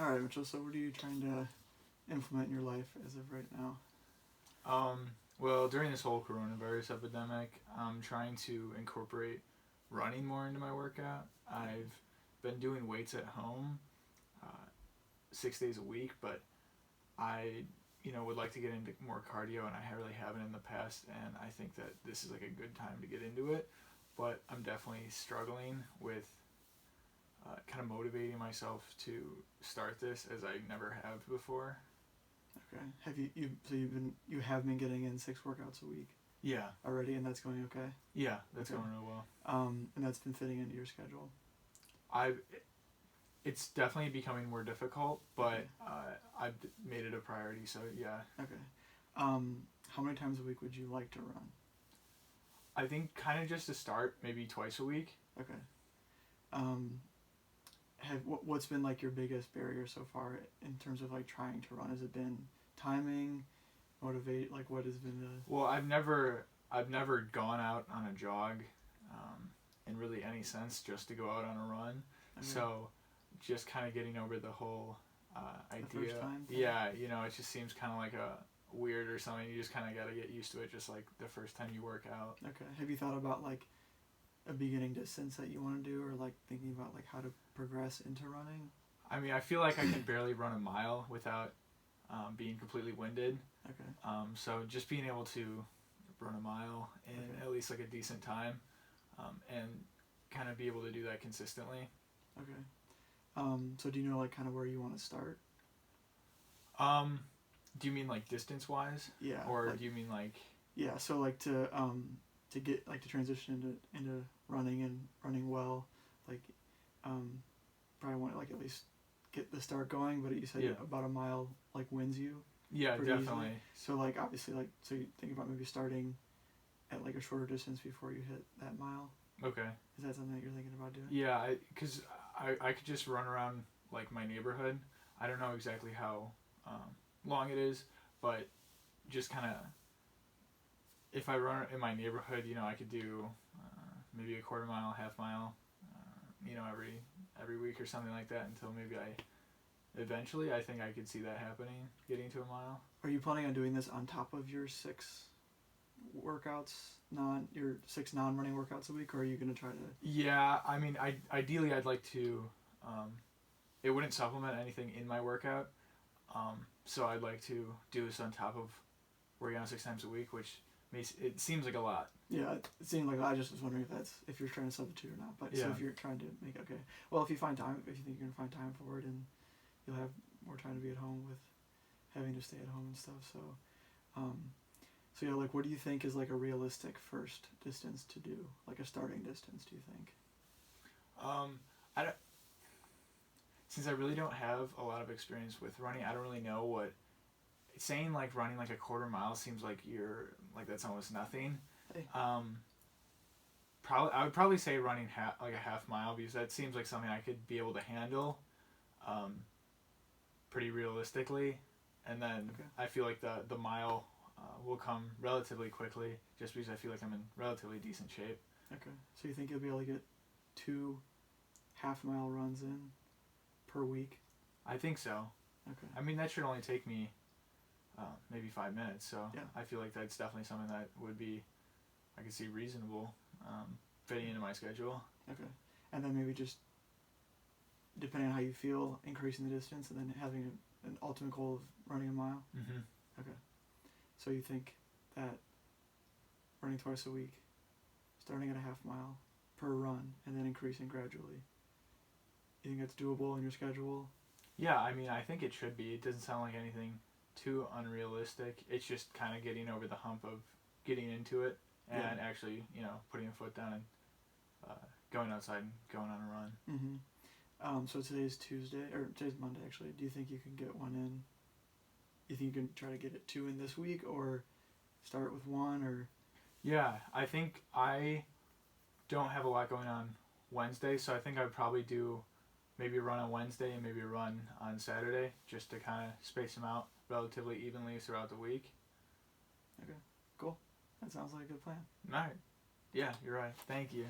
All right, Mitchell. So, what are you trying to implement in your life as of right now? Well, during this whole coronavirus epidemic, I'm trying to incorporate running more into my workout. I've been doing weights at home, uh, 6 days a week, but I, would like to get into more cardio, and I really haven't in the past. And I think that this is like a good time to get into it. But I'm definitely struggling with kind of motivating myself to start this as I never have before. Okay. Have you have been getting in 6 workouts a week Yeah, already, and that's going okay. yeah, that's Okay. going real well. And that's been fitting into your schedule. I've It's definitely becoming more difficult, but Okay. I've made it a priority. So yeah, Okay. How many times a week would you like to run? I think kind of just to start, maybe twice a week. Okay. Um, what's been like your biggest barrier so far in terms of like trying to run? Has it been timing, motivate? Like what has been the? Well, I've never gone out on a jog, in really any sense, just to go out on a run. Okay. So, just kind of getting over the whole idea. The first time thing? Yeah, it just seems kind of like a weird or something. You just kind of got to get used to it, just like the first time you work out. Okay. Have you thought about like a beginning distance that you want to do, or like thinking about like how to progress into running? I mean, I feel like I can barely run a mile without being completely winded. Okay. So just being able to run a mile in Okay. at least like a decent time, and kind of be able to do that consistently. Okay. So do you know like kind of where you want to start? Do you mean like distance wise, Yeah. or like, do you mean like? yeah. So like to get like to transition into running and running well, like probably want to like at least get the start going. But you said Yeah. about a mile like wins you. Yeah, Pretty definitely. easily. So like obviously like so you think about maybe starting at like a shorter distance before you hit that mile. Okay. Is that something that you're thinking about doing? Yeah, because I could just run around like my neighborhood. I don't know exactly how long it is, but just kind of if I run in my neighborhood, I could do maybe a quarter mile, half mile, every week or something like that until maybe eventually I think I could see that happening, getting to a mile. Are you planning on doing this on top of your 6 workouts, your 6 non-running workouts a week, or are you gonna try to? Yeah, I mean, ideally I'd like to. It wouldn't supplement anything in my workout, so I'd like to do this on top of working out 6 times a week, which makes it seems like a lot. Yeah, it seemed like I just was wondering if you're trying to substitute or not. But so Yeah. if you're trying to make okay, well if you find time, if you think you're gonna find time for it, and you'll have more time to be at home with having to stay at home and stuff. So yeah, like what do you think is like a realistic first distance to do, like a starting distance? Do you think? I don't, since I really don't have a lot of experience with running, I don't really know what. Saying like running like a quarter mile seems like that's almost nothing. Hey. I would probably say running like a half mile, because that seems like something I could be able to handle, pretty realistically, and then Okay. I feel like the mile will come relatively quickly, just because I feel like I'm in relatively decent shape. Okay. So you think you'll be able to get 2 half-mile runs in per week? I think so. Okay. I mean, that should only take me maybe 5 minutes, so Yeah. I feel like that's definitely something that would be, I could see reasonable, fitting into my schedule. Okay. And then maybe just, depending on how you feel, increasing the distance and then having an ultimate goal of running a mile? Mm-hmm. Okay. So you think that running twice a week, starting at a half mile per run, and then increasing gradually, you think that's doable in your schedule? Yeah, I mean, I think it should be. It doesn't sound like anything too unrealistic. It's just kind of getting over the hump of getting into it and Yeah. actually, putting a foot down and going outside and going on a run. Mm-hmm. So today's Tuesday, or today's Monday actually. Do you think you can get one in? You think you can try to get it 2 in this week, or start with 1, or? Yeah, I think I don't have a lot going on Wednesday, so I think I'd probably do maybe a run on Wednesday and maybe a run on Saturday, just to kind of space them out relatively evenly throughout the week. Okay, cool. That sounds like a good plan. All right. Yeah, you're right. Thank you.